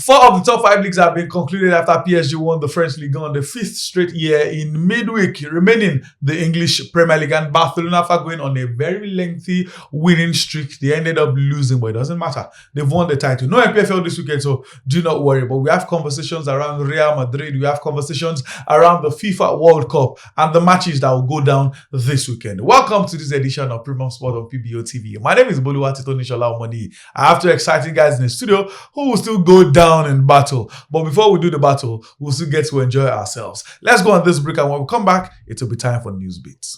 Four of the top five leagues have been concluded after PSG won the French League on the fifth straight year in midweek, remaining the English Premier League. And Barcelona, after going on a very lengthy winning streak, they ended up losing, but it doesn't matter. They've won the title. No MPFL this weekend, so do not worry. But we have conversations around Real Madrid. We have conversations around the FIFA World Cup and the matches that will go down this weekend. Welcome to this edition of Premium Sport on PBO TV. My name is Bolu Atitonishola. I have two exciting guys in the studio who will still go down in battle. But before we do the battle, we'll still get to enjoy ourselves. Let's go on this break, and when we come back, it will be time for News Beats.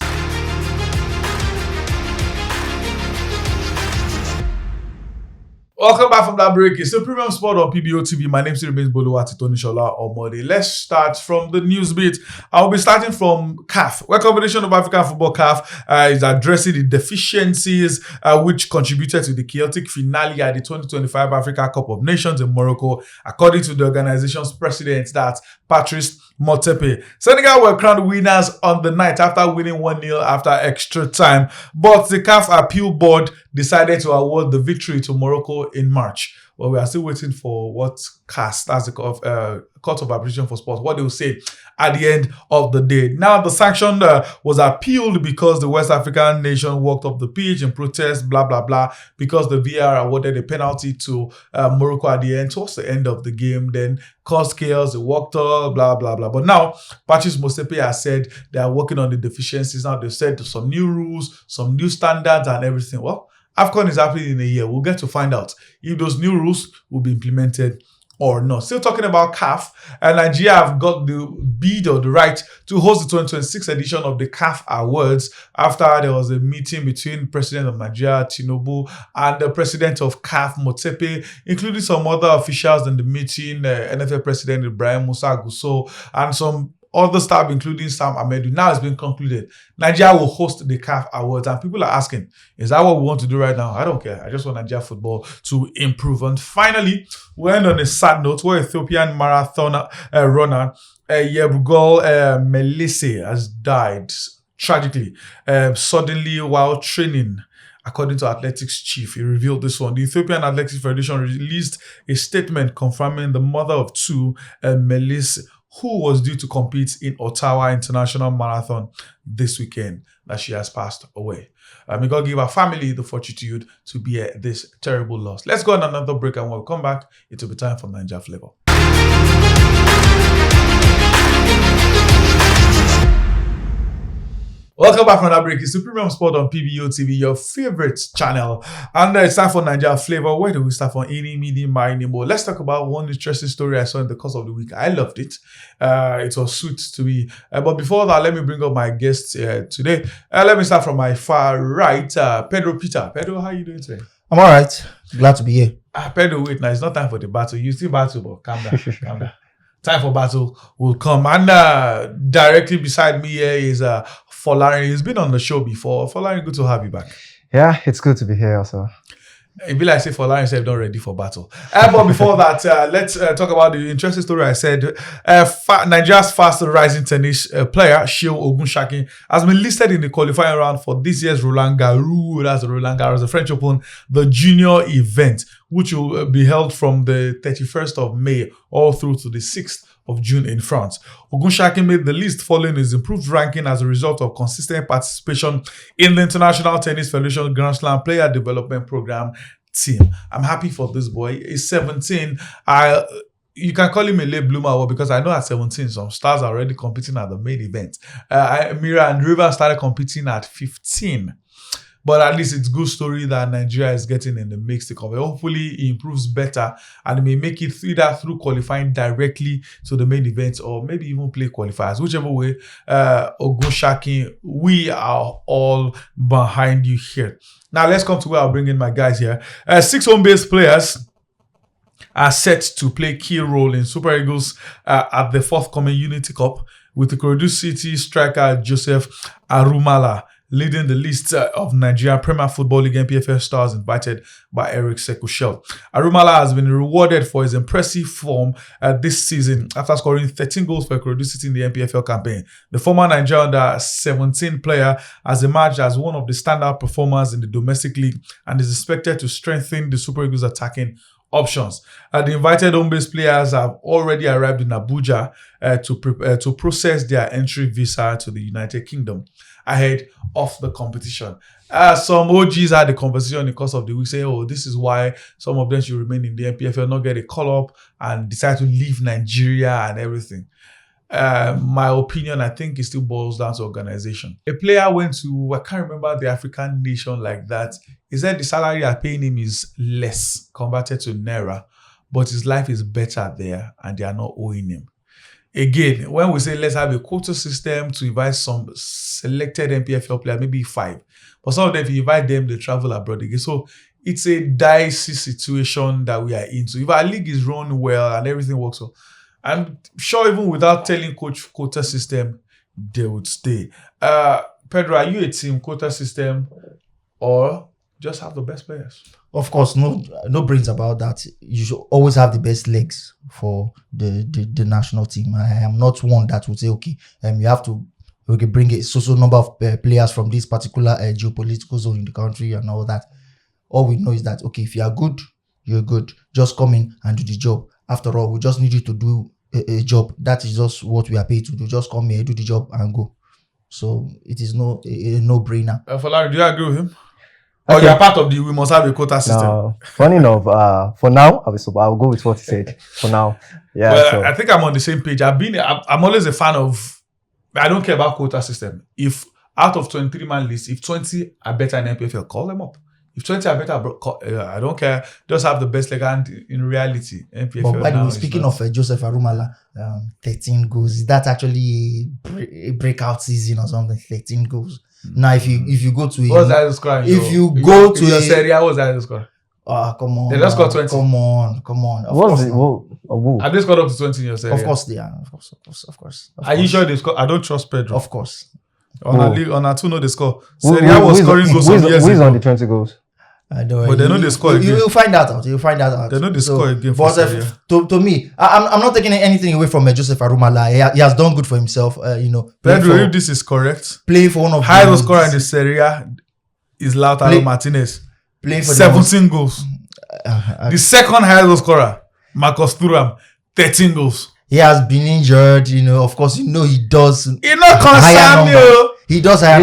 Welcome back from that break. It's a Premium Sport on PBO TV. My name still remains Bolu Atitonishola Omode. Let's start from the news bit. I'll be starting from CAF, where Confederation of African Football CAF is addressing the deficiencies which contributed to the chaotic finale at the 2025 Africa Cup of Nations in Morocco, according to the organization's president, that's Patrice Motsepe. Senegal were crowned winners on the night after winning 1-0 after extra time, but the CAF Appeal Board decided to award the victory to Morocco in March. Well, we are still waiting for what CAS, that's the Court of Arbitration for Sport, what they will say at the end of the day. Now, the sanction was appealed because the West African nation walked off the pitch in protest, blah, blah, blah, because the VAR awarded a penalty to Morocco at the end, towards the end of the game, then caused chaos, they walked off, blah, blah, blah. But now, Patrice Motsepe has said they are working on the deficiencies. Now, they've said some new rules, some new standards and everything. Well, AFCON is happening in a year. We'll get to find out if those new rules will be implemented or not. Still talking about CAF, Nigeria have got the bid or the right to host the 2026 edition of the CAF Awards after there was a meeting between President of Nigeria, Tinubu, and the President of CAF, Motsepe, including some other officials in the meeting, NFL President Ibrahim Musa Gusau, and some other staff, including Sam Amedu. Now it's been concluded. Nigeria will host the CAF Awards, and people are asking, is that what we want to do right now? I don't care. I just want Nigeria football to improve. And finally, we end on a sad note where Ethiopian marathon runner Yebugol Melise has died tragically, suddenly while training. According to athletics chief, he revealed this one. The Ethiopian Athletics Federation released a statement confirming the mother of two, Melise, who was due to compete in Ottawa International Marathon this weekend, that she has passed away. May God give her family the fortitude to bear this terrible loss. Let's go on another break, and when we come back, it will be time for Nigeria Flavor. Welcome back from that break. It's the Premium Sport on PBO TV, your favorite channel. And it's time for Nigeria Flavor. Where do we start from? Any, mini, miny, more. Let's talk about one interesting story I saw in the course of the week. I loved it. It was sweet to me. But before that, let me bring up my guests today. Let me start from my far right, Pedro Peter. Pedro, how are you doing today? I'm all right. Glad to be here. Pedro, wait, now it's not time for the battle. You still battle, but calm down, calm down. Time for battle will come. And directly beside me here is Folarin. He's been on the show before. Folarin, good to have you back. Yeah, it's good to be here also. It'd be like say Folarin said, not ready for battle. But before that, let's talk about the interesting story I said. Nigeria's fast rising tennis player, Sheo Ogunshakin, has been listed in the qualifying round for this year's Roland Garros. That's the Roland Garros, the French Open, the junior event, which will be held from the 31st of May all through to the 6th of June in France. Ogunshakin made the list following his improved ranking as a result of consistent participation in the International Tennis Federation Grand Slam Player Development Program team. I'm happy for this boy. He's 17. You can call him a late bloomer because I know at 17 some stars are already competing at the main event. Mira and River started competing at 15. But at least it's a good story that Nigeria is getting in the mix to cover. Hopefully, he improves better and may make it either through qualifying directly to the main event or maybe even play qualifiers. Whichever way, Ogunshakin, we are all behind you here. Now, let's come to where I'll bring in my guys here. 6 home-based players are set to play a key role in Super Eagles at the forthcoming Unity Cup, with the Ikorodu City striker Joseph Arumala leading the list of Nigeria Premier Football League NPFL stars invited by Eric Sekushel. Arumala has been rewarded for his impressive form this season after scoring 13 goals for Ikorodu City in the NPFL campaign. The former Nigeria under-17 player has emerged as one of the standout performers in the domestic league and is expected to strengthen the Super Eagles attacking options. The invited home-based players have already arrived in Abuja to process their entry visa to the United Kingdom ahead of the competition. Some OGs had the conversation in the course of the week saying, oh, this is why some of them should remain in the NPFL, not get a call-up and decide to leave Nigeria and everything. My opinion, I think it still boils down to organization. A player went to, I can't remember the African nation like that. He said the salary they're paying him is less converted to Naira, but his life is better there and they are not owing him. Again, when we say let's have a quota system to invite some selected NPFL players, maybe 5. But some of them, if you invite them, they travel abroad again. So it's a dicey situation that we are into. If our league is run well and everything works well, I'm sure even without telling coach quota system, they would stay. Pedro, are you a team quota system or just have the best players? Of course, no brains about that. You should always have the best legs for the national team. I am not one that would say, okay, you have to bring a so number of players from this particular geopolitical zone in the country and all that. All we know is that, okay, if you are good, you're good. Just come in and do the job. After all, we just need you to do a job. That is just what we are paid to do. Just come here, do the job, and go. So it is a no-brainer. Folarin, do you agree with him? Or you're part of the we must have a quota system? No. Funny enough, for now, I'll go with what he said. For now. Yeah. Well, so I think I'm on the same page. I'm always a fan of, I don't care about quota system. If out of 23-man list, if 20 are better in NPFL, call them up. If 20 are better, I don't care. Just have the best leg. And in reality, NPFL. But by the way, speaking of Joseph Arumala, 13 goals. Is that actually a breakout season or something? 13 goals. Now, if you go to what's that score? If you go to a Serie A, what's that score? Come on. They just got 20. Come on. Have they scored up to 20 in your Serie A? Of course they are. Of course. Are you sure they score? I don't trust Pedro. Of course. On our two, no, they score. Serie A was scoring goals some years ago. Who is on the 20 goals? I know. But they know they score again. You'll find that out. You'll find that out. They know they score again. But to me, I'm not taking anything away from Joseph Arumala. He has done good for himself. Pedro, if this is correst, playing for one of highest scorer in the Serie A is Lautaro Martinez. Playing for 17 goals. The second highest scorer, Marcus Thuram, 13 goals. He has been injured. Of course, he does. He not concerned you. He does higher.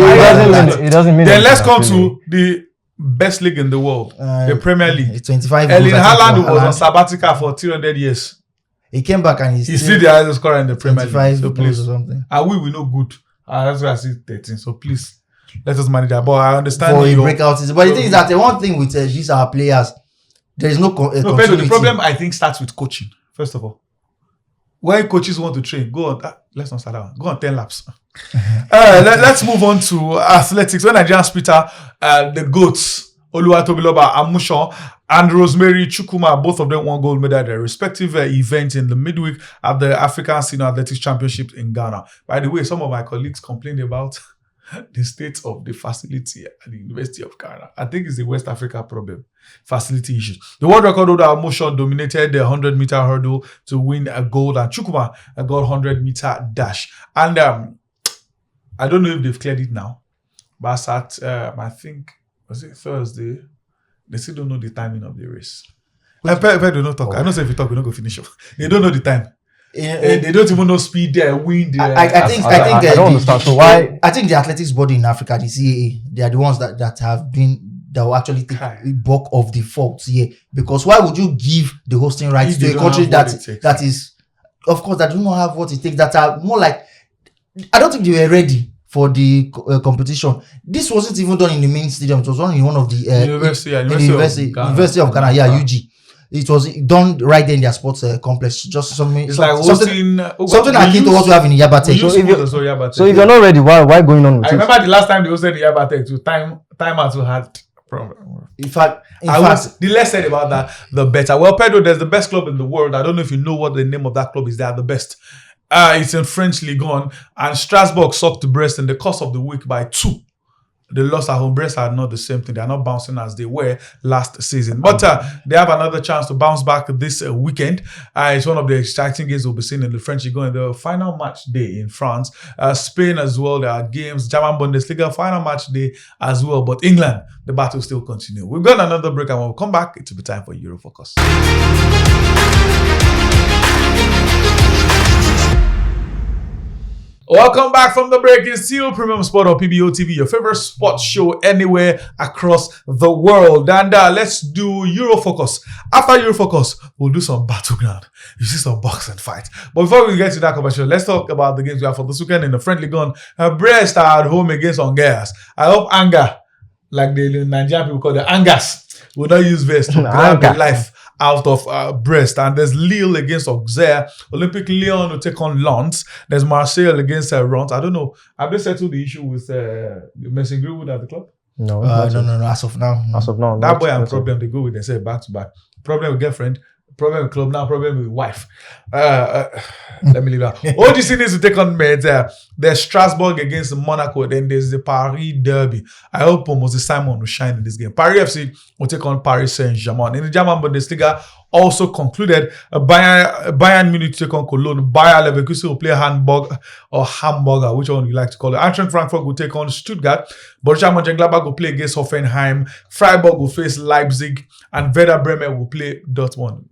It doesn't mean. Then let's come to the best league in the world, the Premier League. 25 Erling Haaland was on sabbatical for 300 years. He came back and he's still the highest scorer in the Premier League. So please, or something. And we know good. That's why I see 13. So please, let us manage that. But I understand for a breakout season. But the thing is that the one thing with these our players, there is no continuity. Pedro, the problem I think starts with coaching. First of all, when coaches want to train, go on. Let's not start that one. Go on 10 laps. Let's move on to athletics. When Nigerian split the GOATs, Oluwatobiloba Amushon and Rosemary Chukwuma, both of them won gold medal at their respective events in the midweek at the African Senior Athletics Championship in Ghana. By the way, some of my colleagues complained about the state of the facility at the University of Ghana. I think it's the West Africa problem. Facility issues. The world record holder Amushon dominated the 100-meter hurdle to win a gold, and Chukwuma got 100-meter dash. And I don't know if they've cleared it now, but at I think was it Thursday, they still don't know the timing of the race. Pedro don't talk. I don't say if you talk, we're not going to finish up. They don't know the time. They don't even know speed, wind. I don't understand. So why? I think the athletics body in Africa, the CAA, they are the ones that will actually take a bulk of the faults here. Because why would you give the hosting rights to a country that is, of course, that do not have what it takes, that are more like, I don't think they were ready for the competition. This wasn't even done in the main stadium. It was done in one of the University of Ghana, UG. It was done right there in their sports complex. Just something akin to what we have in Yabatech. So if you're not ready, why going on with it? I remember the last time they hosted the Yabatech to time out to had problem. In fact, the less said about that, the better. Well, Pedro, there's the best club in the world. I don't know if you know what the name of that club is. They are the best. It's in French Ligue 1, and Strasbourg sucked the breast in the course of the week by 2 They lost at home. Brest are not the same thing. They are not bouncing as they were last season. But they have another chance to bounce back this weekend. It's one of the exciting games we'll be seeing in the French League. In the final match day in France. Spain as well. There are games. German Bundesliga final match day as well. But England, the battle still continues. We've got another break and when we come back, it will be time for Eurofocus. Welcome back from the break. It's still Premium Sport on PBO TV, your favorite sports show anywhere across the world. And let's do Eurofocus. After Eurofocus, we'll do some battleground. You see some boxing fight. But before we get to that conversation, let's talk about the games we have for this weekend in the friendly gun. Brest are at home against Angers. I hope Anger, like the Nigerian people call the Angers, will not use vest to grab the life out of Brest. And there's Lille against Auxerre. Olympique Lyon will take on Lens. There's Marseille against Reims. I don't know. Have they settled the issue with Mason Greenwood at the club? No. As of now. That boy and problem they go with. They say back to back. Problem with girlfriend. Problem with club now. Problem with wife. Let me leave that. OGC needs to take on Metz. There's Strasbourg against Monaco. Then there's the Paris derby. I hope Moses Simon will shine in this game. Paris FC will take on Paris Saint-Germain. In the German Bundesliga, also concluded, Bayern Munich to take on Cologne. Bayer Leverkusen will play Hamburger, which one you like to call it. Eintracht Frankfurt will take on Stuttgart. Borussia Mönchengladbach will play against Hoffenheim. Freiburg will face Leipzig. And Werder Bremen will play Dortmund.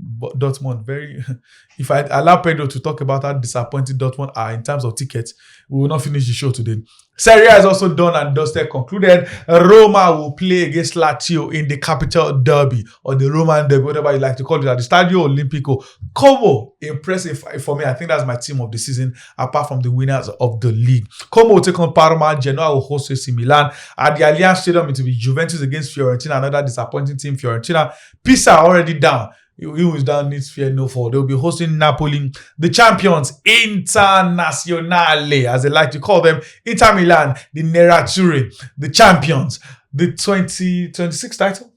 If I allow Pedro to talk about how disappointing Dortmund are in terms of tickets, we will not finish the show today. Serie A is also done and dusted, concluded. Roma will play against Lazio in the capital derby, or the Roman derby, whatever you like to call it, at the Stadio Olimpico. Como, impressive for me. I think that's my team of the season, apart from the winners of the league. Como will take on Parma. Genoa will host AC Milan. At the Allianz Stadium, it will be Juventus against Fiorentina, another disappointing team, Fiorentina. Pisa already down. Who is down needs fear no fall. They'll be hosting Napoli. The champions, Internazionale, as they like to call them, Inter Milan, the Nerazzurri, the champions, the 2026 title?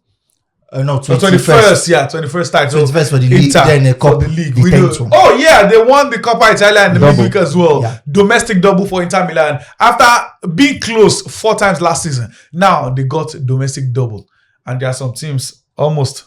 No, 21st, yeah, 21st title. 21st for the league, then the cup, the league. Oh yeah, they won the Coppa Italia in the midweek as well. Yeah. Domestic double for Inter Milan. After being close 4 times last season, now they got domestic double. And there are some teams almost...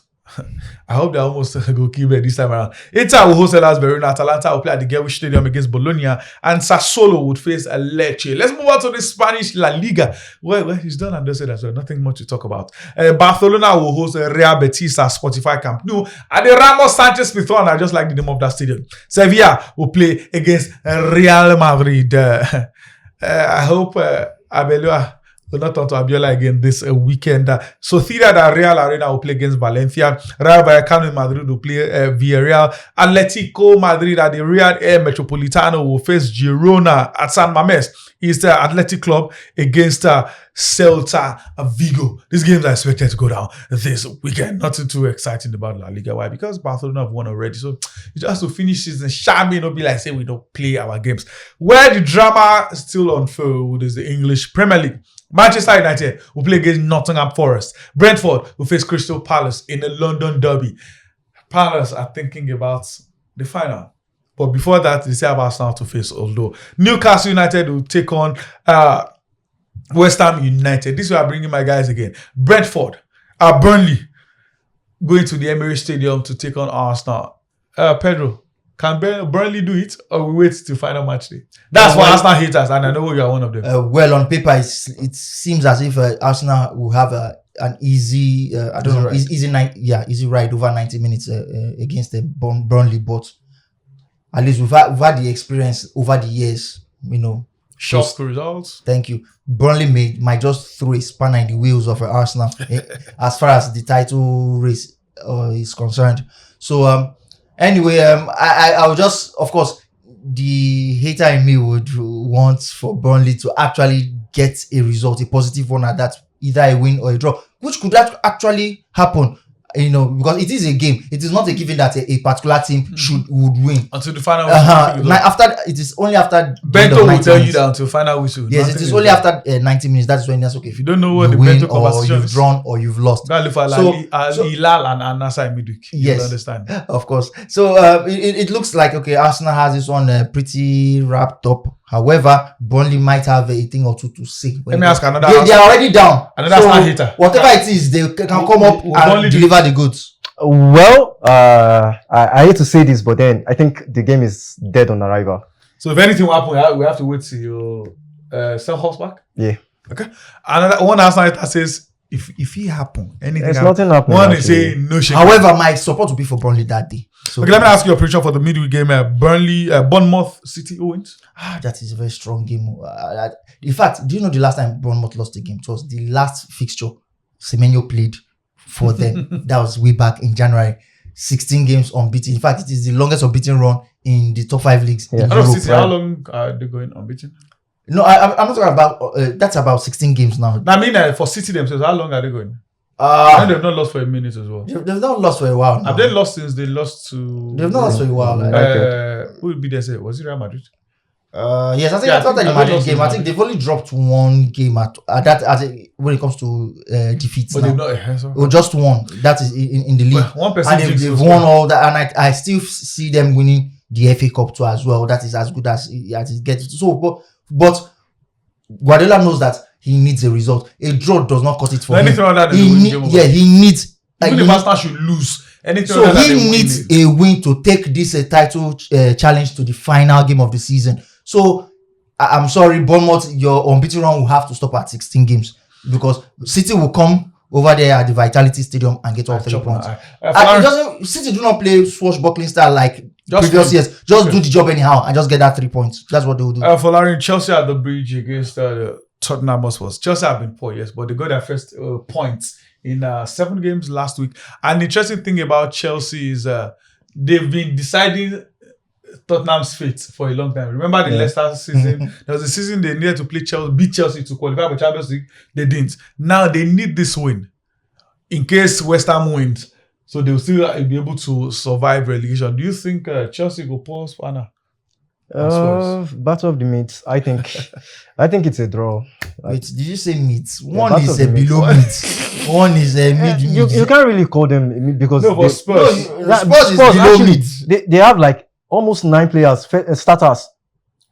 I hope they almost go keep it this time around. Inter will host Hellas Verona. Atalanta will play at the Gerwish Stadium against Bologna, and Sassuolo would face Lecce. Let's move on to the Spanish La Liga. Well, he's done and dusted as well. Nothing much to talk about. Barcelona will host Real Betis at Spotify Camp Nou at the Ramos Sanchez Pizjuan. I just like the name of that stadium. Sevilla will play against Real Madrid. I hope Abelua will not talk to Abiola again this weekend. Sociedad and Real Arena will play against Valencia. Real Vallecano in Madrid will play Villarreal. Atletico Madrid at the Real Air Metropolitano will face Girona at San Mamés. It's the Athletic Club against Celta Vigo. These games are expected to go down this weekend. Nothing too exciting about La Liga. Why? Because Barcelona have won already. So it's just to finish season shabby, not be like say we don't play our games. Where the drama is still unfold is the English Premier League. Manchester United will play against Nottingham Forest. Brentford will face Crystal Palace in the London Derby. Palace are thinking about the final. But before that, they say about Arsenal to face, although Newcastle United will take on West Ham United. This is where I'm bringing my guys again. Brentford, Burnley, going to the Emirates Stadium to take on Arsenal. Pedro, can Burnley do it, or we wait till final match day? That's why Arsenal haters, and I know you are one of them. Well, on paper, it seems as if Arsenal will have an easy, easy ride over 90 minutes against the Burnley, but at least we've had the experience over the years, Shock results. Thank you. Burnley might just throw a spanner in the wheels of Arsenal as far as the title race is concerned. So, anyway, I would just, of course, the hater in me would want for Burnley to actually get a result, a positive one at that, either a win or a draw, which could actually happen. Because it is a game. It is not a given that a particular team would win until the final. It is only after Bento will tell you that until final whistle. Yes, it is only after 90 minutes. That's when that's okay. If you don't know what the Bento conversation is, you've drawn or you've lost. Go look for Hilal and Al-Nassr in midweek. Yes, you'll understand. Of course. So it looks like Arsenal has this one pretty wrapped up. However, Burnley might have a thing or two to say. Let me ask another. They are already down. Another so hater. Whatever it is, they can come up and deliver the goods. Well, I hate to say this, but then I think the game is dead on arrival. So if anything will happen, we have to wait till you sell horse back? Yeah. Okay. Another one Arsenal that says if it happen, anything There's happen, nothing happening. one is saying no shame. However, my support will be for Burnley that day. So Okay, let me ask you a prediction for the midweek game. Bournemouth City wins. That is a very strong game. In fact, do you know the last time Bournemouth lost a game? It was the last fixture Semenyo played for them. That was way back in January. 16 games unbeaten. In fact, it is the longest unbeaten run in the top 5 leagues in Europe. City, how long are they going unbeaten? No, I'm not talking about. That's about 16 games now. I mean, for City themselves, how long are they going? They've not lost for a minute as well. They've not lost for a while now. Have they lost since they lost to? They've not lost for a while. Who would be there? Say, was it Real Madrid? Yes, I think after the Madrid game, I think they've only dropped one game when it comes to defeats. But now. they've not. Well, just one. That is in the league. Well, one person and they've won all that, and I still see them winning the FA Cup too as well. That is as good as it gets. So, but Guardiola knows that he needs a result. A draw does not cut it for him. Anything other than he needs. Even if Arsenal should lose, anything so other than he needs a win to take this title challenge to the final game of the season. So I'm sorry, Bournemouth, your unbeaten run will have to stop at 16 games because City will come over there at the Vitality Stadium and get all 3 points. City do not play swashbuckling style like previous years. Just do the job anyhow and just get that 3 points. That's what they will do. Folarin, Chelsea at the bridge against Tottenham Hotspur. Chelsea have been poor, yes, but they got their first points in 7 games last week. And the interesting thing about Chelsea is they've been deciding Tottenham's fate for a long time. Remember the Leicester season? There was a season they needed to play Chelsea, beat Chelsea to qualify for Champions League. They didn't. Now they need this win in case West Ham wins, so they'll still be able to survive relegation. Do you think Chelsea will pause for now? Battle of the meats. I think it's a draw. Wait, did you say meats? One is a below meat. One is a mid meat. You can't really call them because Spurs. Spurs is below meat. They have like almost 9 players starters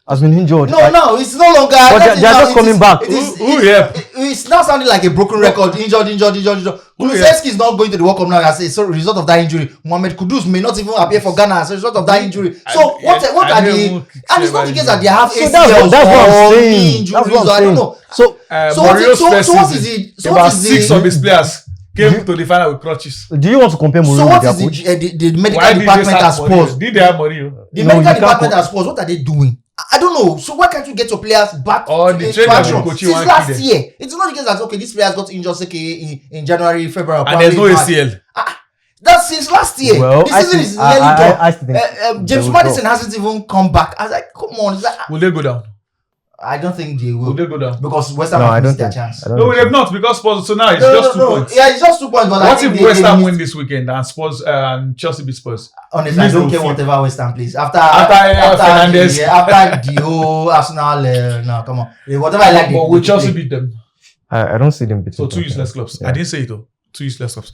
has been injured. No, it's no longer. But they're just coming back. It's now sounding like a broken record. Injured. Kulusevski is not going to the World Cup now as a result of that injury. Mohamed Kudus may not even appear for Ghana as a result of that injury. So what are the? And it's not the case that they have ACLs or knee injuries. I don't know. So what is it? So about 6 of his players came to the final with crutches. Do you want to compare Mourinho with their coach? So what is the medical department at Spurs? Did they have Mourinho? The medical department at Spurs, what are they doing? I don't know. So why can't you get your players back to action since last year? It's not the case that okay, these players got injured in January, February, and there's no ACL. That's since last year. Well, the season is nearly done. James Maddison hasn't even come back. I was like, come on. Will they go down? I don't think they will. Will they go down? Because West Ham have missed their chance. No, they have not because Spurs. So now it's just 2 points. Yeah, it's just 2 points. But what if West Ham win this weekend and Spurs and Chelsea beat Spurs? Honestly, I don't care whatever West Ham plays. After Fernandes. After the whole Arsenal, no, come on. Whatever I like. But will Chelsea beat them? I don't see them beating. So 2 useless clubs. Yeah. I didn't say it though. 2 useless clubs.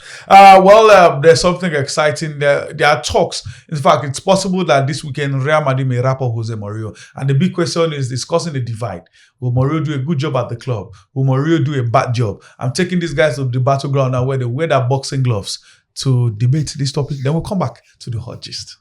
There's something exciting. There are talks. In fact, it's possible that this weekend Real Madrid may wrap up Jose Mourinho. And the big question is discussing the divide. Will Mourinho do a good job at the club? Will Mourinho do a bad job? I'm taking these guys to the battleground now where they wear their boxing gloves to debate this topic. Then we'll come back to the hot gist.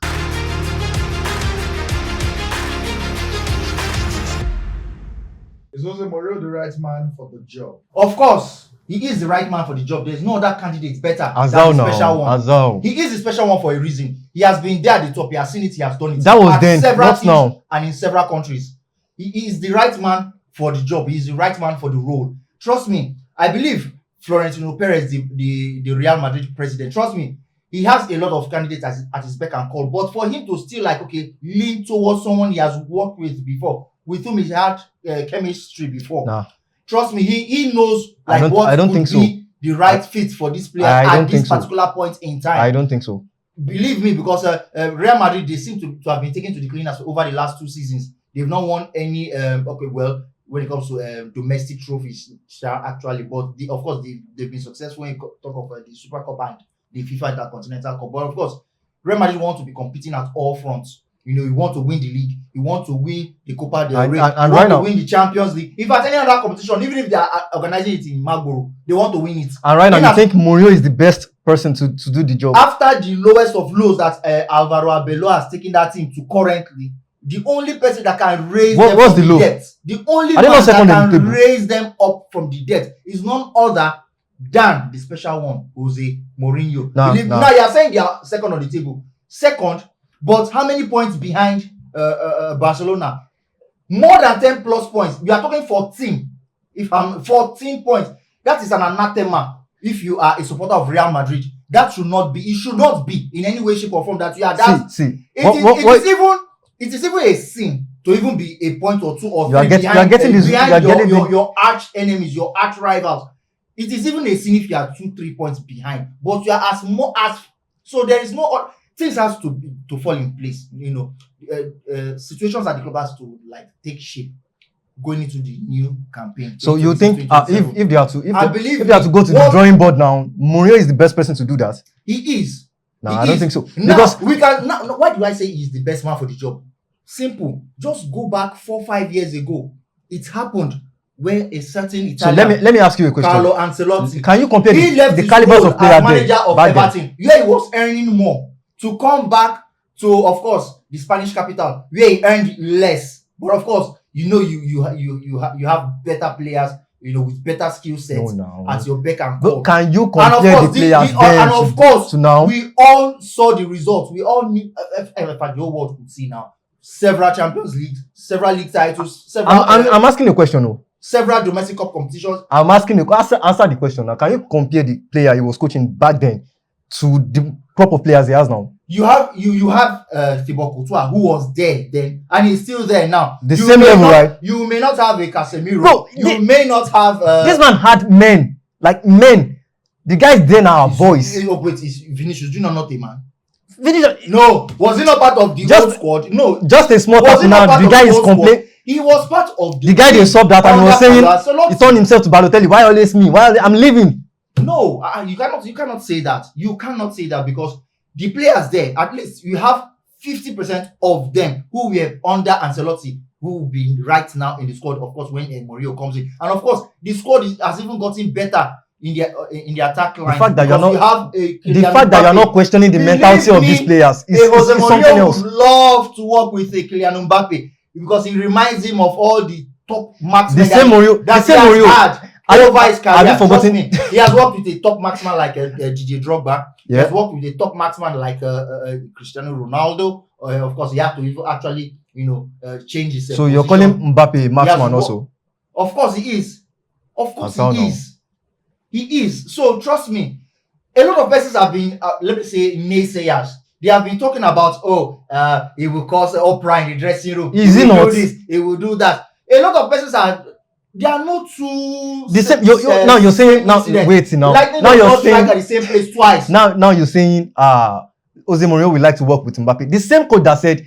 Is Jose Mourinho the right man for the job? Of course. He is the right man for the job. There's no other candidate better than the special one. He is the special one for a reason. He has been there at the top. He has seen it. He has done it. That was then, not now. And in several countries. He is the right man for the job. He is the right man for the role. Trust me. I believe Florentino Perez, the Real Madrid president, trust me, he has a lot of candidates at his beck and call. But for him to still lean towards someone he has worked with before, with whom he had chemistry before. Nah. Trust me, he knows what would be the right fit for this player at this particular point in time. I don't think so. Believe me, because Real Madrid, they seem to have been taken to the cleaners over the last 2 seasons. They've not won any, when it comes to domestic trophies, actually. But of course, they've been successful in talk of the Super Cup and the FIFA Intercontinental Cup. But of course, Real Madrid want to be competing at all fronts. You want to win the league. You want to win the Copa del Rey. And you right want now, to win the Champions League. In fact, any other competition, even if they are organizing it in Marlborough, they want to win it. And right now, you think Mourinho is the best person to do the job? After the lowest of lows that Alvaro Arbeloa has taken that team to currently, the only person that can raise them what's from the low? debt, the only Are they man not second that in the can table? raise them up from the debt is none other than the special one, Jose Mourinho. Now you are saying they are second on the table. Second, but how many points behind Barcelona? More than 10 plus points. We are talking 14. If I'm 14 points, that is an anathema. If you are a supporter of Real Madrid, that should not be. It should not be in any way, shape, or form that you are. That it is even a sin to even be a point or two or three behind your arch enemies, your arch rivals. It is even a sin if you are 2-3 points behind, but you are as so there is no things has to fall in place. Situations at the club has to take shape going into the new campaign. So you think if they are to go to the drawing board now, Mourinho is the best person to do that? He is. No, I don't think so. Because we can. Why do I say he's the best man for the job? Simple. Just go back 4-5 years ago. It happened where a certain Italian. So let me ask you a question. Carlo Ancelotti. Can you compare the calibers of players manager of Everton, where he was earning more, to come back to, of course, the Spanish capital, where he earned less. But of course, you have better players, with better skill sets at your beck and call. But can you compare the players and of course, to now? We all saw the results. We all knew, the whole world could see now. Several Champions League, several league titles, I'm asking a question now. Several domestic cup competitions. I'm asking you, answer the question now. Can you compare the player he was coaching back then to the crop of players he has now? You have Thibaut Courtois, who was there then, and he's still there now. The same level, right? You may not have a Casemiro. Bro, you may not have. This man had men. The guys there now are boys. Wait, is Vinicius Junior not a man? Vinicius, no, was he not part of the old squad? No, just a small part now. The guy is complaining. He was part of the guy they subbed that and was saying he turned himself to Balotelli. Why always me? Why I'm leaving? No, you cannot say that. You cannot say that because the players there, at least you have 50% of them who were under Ancelotti, who will be right now in the squad. Of course, when Mourinho comes in, and of course, the squad has even gotten better in the attack line. The fact that you're not questioning the mentality of these players is something else. Would love to work with a Kylian Mbappe because he reminds him of all the top marksmen that he has had over his career. Have you forgotten? He has worked with a top marksman like DJ Drogba. Yeah. He has worked with a top marksman like Cristiano Ronaldo. Of course, he had to actually, change his. So you're calling Mbappe marksman also? Of course, he is. Of course, he is. He is. So trust me, a lot of persons have been, let me say, naysayers. They have been talking about, it will cause uproar in the dressing room. Is it not? Do this, it will do that. A lot of persons they are not too. The same. Now you're saying wait now. Now you're saying at the same place twice. Now you're saying Jose Mourinho would like to work with Mbappe. The same coach that said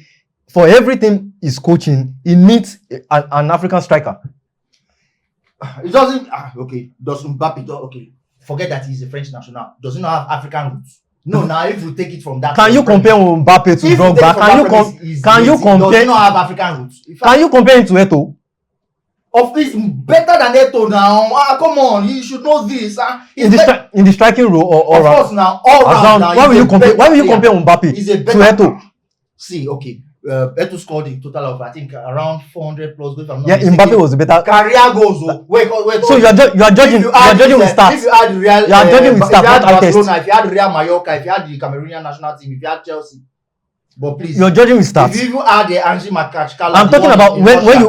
for everything he's coaching, he needs an African striker. It doesn't. Does Mbappe? Okay, forget that he's a French national. Does he not have African roots? No. Now, if we take it from that, can you compare Mbappe to Drogba? Can you compare? Does he not have African roots? Can you compare him to Eto'o? He's better than Eto'o now. Come on, you should know this. In the striking role or of course now, all round. Why will you compare Mbappe to Eto'o? See, okay. Eto'o scored a total of I think around 400 plus goals. Mbappe was a better career goals. Wait. So you are judging with stats. If you had Real, you are judging with stats, not Barcelona, if you had Real Mallorca, if you had the Cameroonian national team, if you had Chelsea, but please, you're judging with stats. If you even had the Angie Makachkala, I'm talking about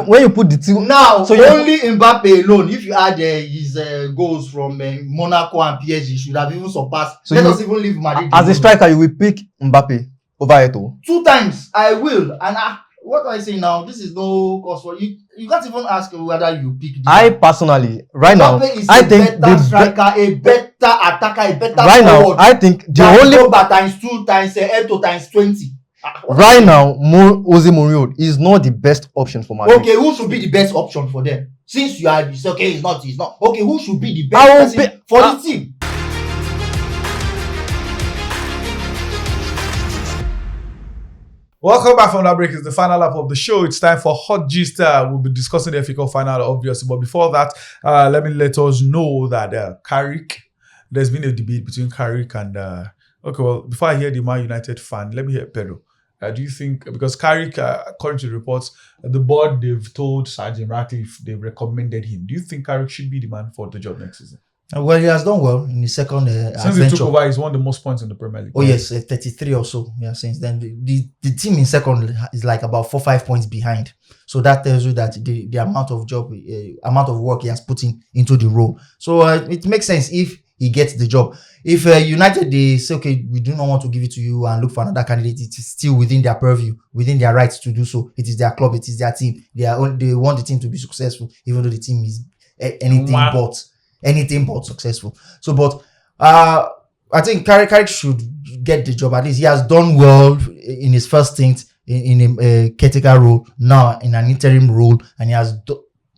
when you put the two now. So only Mbappe alone, if you had his goals from Monaco and PSG, should have even surpassed. So let us even leave Madrid. As a striker, you will pick Mbappe over Eto'o. 2 times I will, and what do I say now? This is no cause for you. You can't even ask whether you pick. I personally, right now, I think better striker, a better attacker, a better right forward. now, I think the only times 2 times Eto'o times 20. Right now, Jose Mourinho is not the best option for Madrid. Okay, who should be the best option for them? Since you say okay, he's not. Okay, who should be the best person for the team? Welcome back from that break. It's the final lap of the show. It's time for Hot Gist. We'll be discussing the FA Cup final, obviously. But before that, let us know that Carrick, there's been a debate between Carrick and... okay, well, before I hear the Man United fan, let me hear Pedro. Do you think, because Carrick, according to the reports, the board, they've told Sir Jim Ratcliffe, they've recommended him. Do you think Carrick should be the man for the job next season? Well, he has done well in his second Since he took over, he's won the most points in the Premier League. Oh, yes, 33 or so. Yeah, since then. The team in second is like about 4-5 points behind. So that tells you that the amount of work he has put into the role. So it makes sense if he gets the job. If United, they say, okay, we do not want to give it to you and look for another candidate, it is still within their purview, within their rights to do so. It is their club, it is their team. They want the team to be successful, even though the team is anything but successful. So, but I think Carrick should get the job. At least he has done well in his first stint in a caretaker role, now in an interim role, and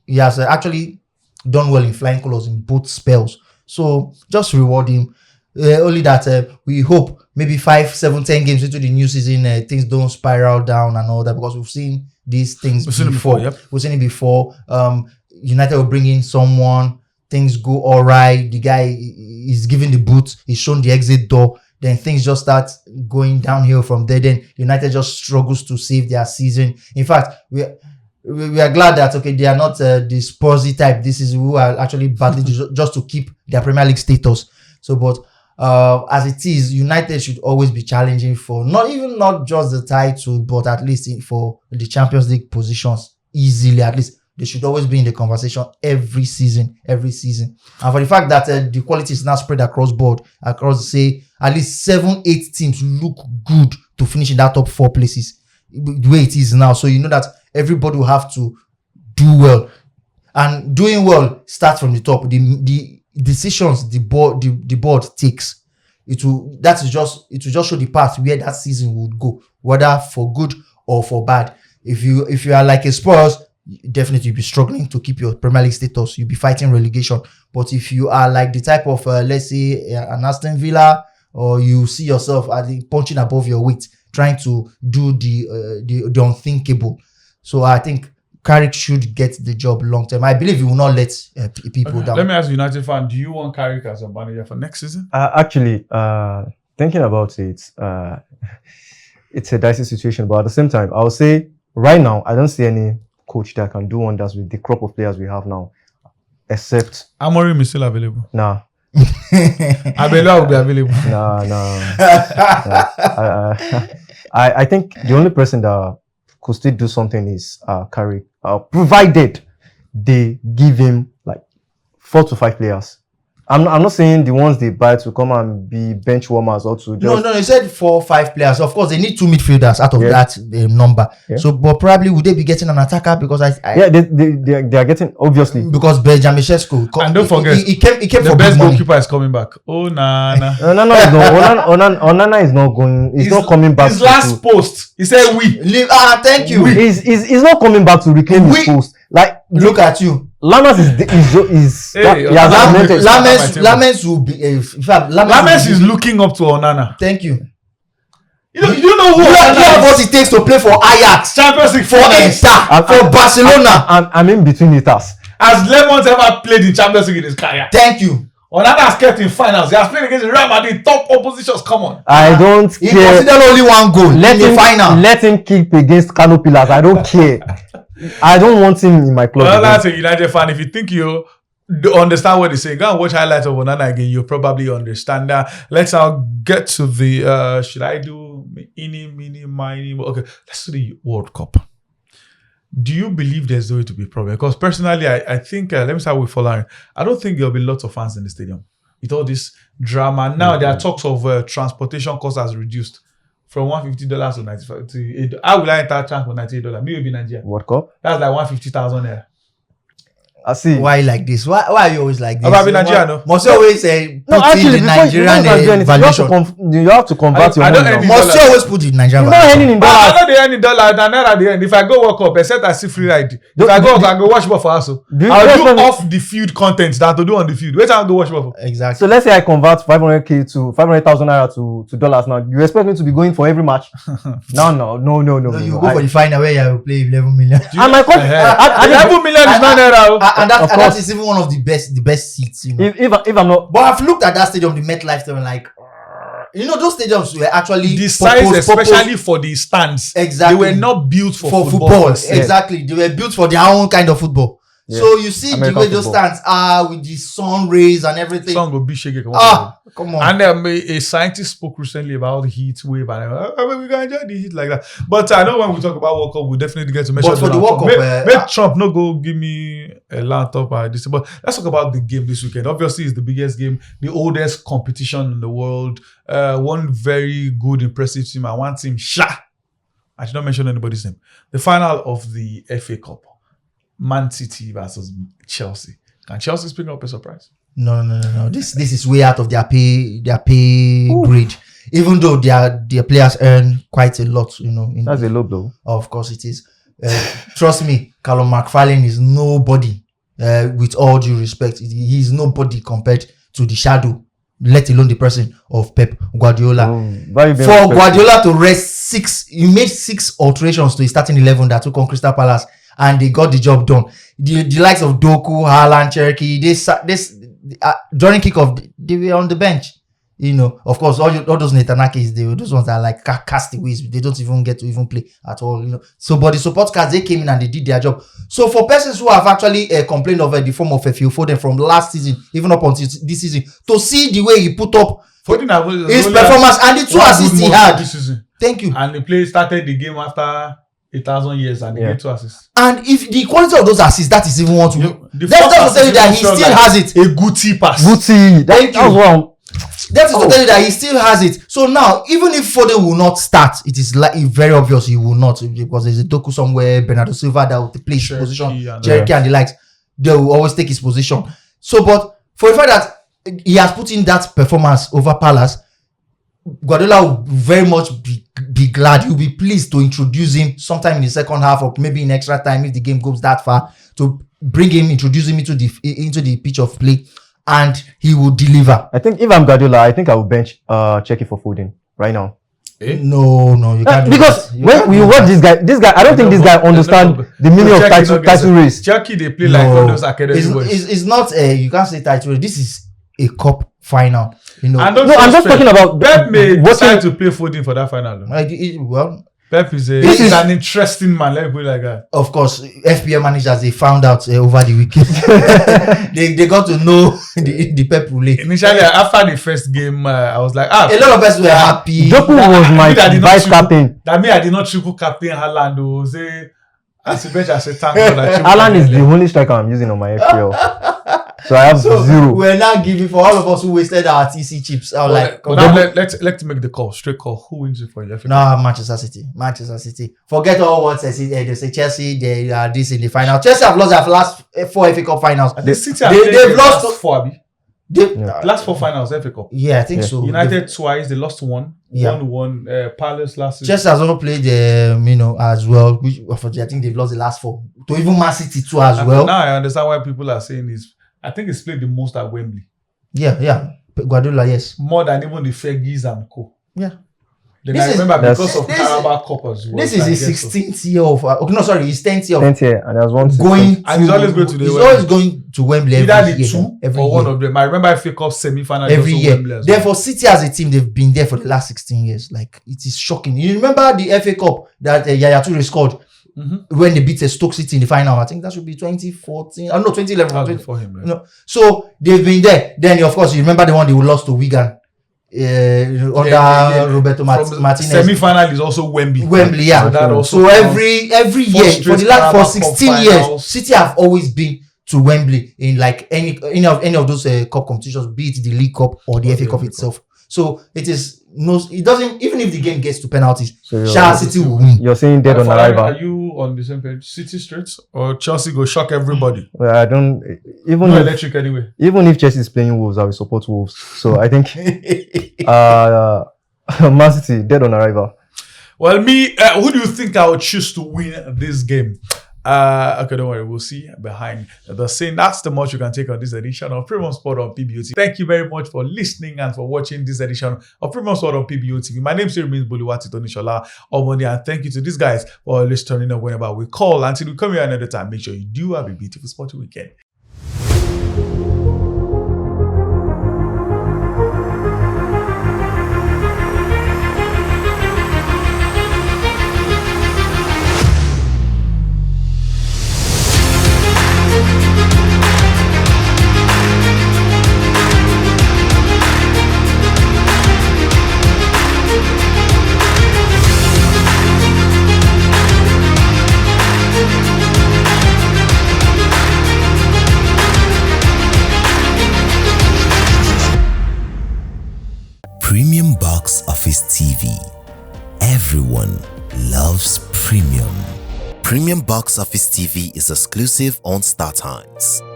he has actually done well in flying colours in both spells. So just reward him. Only that we hope maybe 5, 7, 10 games into the new season, things don't spiral down and all that, because we've seen these things before. We've seen it before. United will bring in someone, things go all right. The guy is given the boot, he's shown the exit door. Then things just start going downhill from there. Then United just struggles to save their season. In fact, we are glad that, okay, they are not the Spursy type. This is who are actually battling just to keep their Premier League status. So, but as it is, United should always be challenging for not just the title, but at least for the Champions League positions easily. At least they should always be in the conversation every season. And for the fact that the quality is now spread across board, say at least 7-8 teams look good to finish in that top 4 places the way it is now. So you know that everybody will have to do well, and doing well starts from the top. The decisions the board takes, it will just show the path where that season would go, whether for good or for bad. If you are like a Spurs, definitely you'll be struggling to keep your Premier League status. You'll be fighting relegation. But if you are like the type of let's say an Aston Villa, or you see yourself punching above your weight, trying to do the unthinkable. So I think Carrick should get the job long term. I believe he will not let people down. Let me ask you, United fan, do you want Carrick as a manager for next season? Actually, thinking about it, it's a dicey situation. But at the same time, I would say right now, I don't see any coach that can do wonders with the crop of players we have now, except Amorim is still available. Nah. Abela will be available. I think the only person that could still do something is Carrick, provided they give him like 4 to 5 players. I'm not saying the ones they buy to come and be bench warmers or to just... No, he said 4 or 5 players. Of course, they need 2 midfielders out of that number. Yeah. So, but probably would they be getting an attacker? Because they are getting, obviously. Because Benjamin Sesko... And don't forget, he came the for best goalkeeper is coming back. Onana. Onana is not going... He's not coming back. His last post, he said thank you. He's not coming back to reclaim his post. Like, look at you. Lammers Lammers will be. Lammers is looking up to Onana. Thank you. You know who? You know what it takes to play for Ajax, Champions League, for Inter, for Barcelona. I'm in between it. Has Lemons ever played in Champions League in his career? Thank you. Onana has kept in finals. He has played against Real Madrid, top oppositions. Come on. I don't care. He considered only 1 goal in the final. Let him kick against Kano Pillars. I don't care. I don't want him in my club. Well, that's a United fan. If you think you understand what they say, go and watch highlights of Onana again. You'll probably understand that. Let's now get to the should I do mini? Okay, let's do the World Cup. Do you believe there's going to be a problem? Because personally, I think let me start with Folarin. I don't think there'll be lots of fans in the stadium with all this drama. Now there are talks of transportation costs has reduced from $150 to $95 to how will I enter transport $98? Maybe in Nigeria. World Cup? That's like 150,000 there. I see. Why like this? Why are you always like this? About Nigeria, no? Must you always say No, put actually, in the before you Nigerian do anything, valuation? you have to convert your I don't money. any- now. Must you always put the Nigerian You're not earning valuation? in But I dollars. know they any dollar than naira the end. If I go work up, except I see free ride. If I go work, I go watch ball for us. Do you I'll do expect me- off the field content that to do on the field. Wait till I go watch ball for. Exactly. So let's say I convert 500k to 500,000 naira to dollars now. You expect me to be going for every match? No. No, you go for the final where you will play 11 million. And my coach, I 11 million is not naira. And Of that course. is even one of the best seats, you know. if I'm not, But I've looked at that stadium, the MetLife stadium, like, you know, those stadiums were actually The size, purpose- especially for the stands, Exactly. they were not built for football. football. Exactly. They were built for their own kind of football. Yeah. So you see American the way those football. stands are with the sun rays and everything. Song will be shaking. Come on. And a scientist spoke recently about the heat wave, and we can enjoy the heat like that. But I know when we talk about World Cup, we'll definitely get to mention. But for the Donald World Trump. Cup, make Trump no go give me a laptop or this. But let's talk about the game this weekend. Obviously, it's the biggest game, the oldest competition in the world. One very good, impressive team, and one team, I should not mention anybody's name. The final of the FA Cup, Man City versus Chelsea. Can Chelsea spring up a surprise? No. This is way out of their pay grade. Even though their players earn quite a lot, you know. that's a low blow. Of course it is. Trust me, Callum McFarlane is nobody. With all due respect, he's nobody compared to the shadow, let alone the person of Pep Guardiola. Very, very For respectful. Guardiola to rest he made 6 alterations to his starting 11 that took on Crystal Palace, and they got the job done. The likes of Doku, Haaland, Cherky, during kickoff, they were on the bench. You know, of course, all those Netanakis, those ones that are like castaways, they don't even get to even play at all, you know. So, but the support cars, they came in and they did their job. So, for persons who have actually complained of the form of a few Foden from last season, even up until this season, to see the way he put up his performance and the 2 assists he had. This season. Thank you. And the started the game after 1,000 years and they get 2 assists. And if the quality of those assists, that is even what we. The That's first just to tell you assist that he felt still like has it. A Gucci pass. Gucci, Thank that was you. wrong. That is to tell you that he still has it. So now, even if Foden will not start, it is like very obvious he will not, because there's a Doku somewhere, Bernardo Silva that will play his Cherky position, and Cherky and the likes. They will always take his position. So, but for the fact that he has put in that performance over Palace, Guardiola will very much be glad. He'll be pleased to introduce him sometime in the second half or maybe in extra time if the game goes that far, to bring him, introduce him into the pitch of play, and he will deliver. I think if I'm Guardiola, I think I will bench Cherky for Foden right now. No, you can't do Because that. You when can't we do watch that. this guy, I don't think this guy understand the meaning of title race. Cherky, they play like all those academy it's, boys. it's not you can't say title race. This is a cup final, you know. And don't No, I'm just trust talking about Pep may decide watching. to play Foden for that final. Well, Pep is This is- an interesting man. Let me put it like that. of course, FPL managers, they found out over the weekend. they got to know the Pep rule. Initially, after the first game, I was like, A lot of us were happy. Doku was my that did not vice triple- captain. That mean I did not triple captain Haaland. Oh, say, as a bench, I said, thank God. I triple Alan is captain the him. only striker I'm using on my FPL. So I have So 0. we're now giving for all of us who wasted our TC chips. I was like, But now let's make the call. Straight call. Who wins it for you? nah, Manchester City. Forget all what they say Chelsea, they are this in the final. Chelsea have lost their last 4 FA Cup finals. I think City they've lost last 4, Abi. Yeah. Last 4 finals FA Cup. Yeah, I think Yeah. so. United twice. They lost 1. Yeah. 1-1. Palace last season. Chelsea has also played, as well. Which I think they've lost the last 4. To even Man City too as well. Now I understand why people are saying this. I think he's played the most at Wembley. Yeah. Guardiola, yes. More than even the Fergies and co. Yeah. Then This I is- remember because of this- Carabao Cup as well. This is his 16th year of. His 10th year of 10th year, and there was one going. And he's always going to the He's Wembley. always going to Wembley Either every the year. 2 Every or year. one of them. I remember FA Cup semi-final. Every also year. Wembley as well. Therefore, City as a team, they've been there for the last 16 years. Like, it is shocking. You remember the FA Cup that Yaya Toure scored when they beat Stoke City in the final? I think that should be 2014. No, 2011. That was before him. No. So they've been there. Then, of course, you remember the one they lost to Wigan under Roberto Martinez. Semi-final is also Wembley. Wembley, yeah. So that also So counts. every year for the last Carabao 16 Cup years, finals. City have always been to Wembley in like any of those cup competitions, be it the League Cup or the FA Cup itself. So it is knows it doesn't. Even if the game gets to penalties, So City will win. you're saying dead on Folarin, arrival. are you on the same page? City straight or Chelsea go shock everybody? Well, I don't even No if, electric anyway. even if Chelsea is playing Wolves, I will support Wolves. So I think Man City dead on arrival. Well, me, who do you think I would choose to win this game? Okay, don't worry. We'll see behind the scene. That's the much you can take on this edition of Premium Sport on PBO TV. Thank you very much for listening and for watching this edition of Premium Sport on PBO TV. My name still remains Bolu Tonishola, and thank you to these guys for always turning up whenever we call. Until we come here another time, make sure you do have a beautiful sporty weekend. Premium Box Office TV. Everyone loves premium. Premium Box Office TV is exclusive on StarTimes.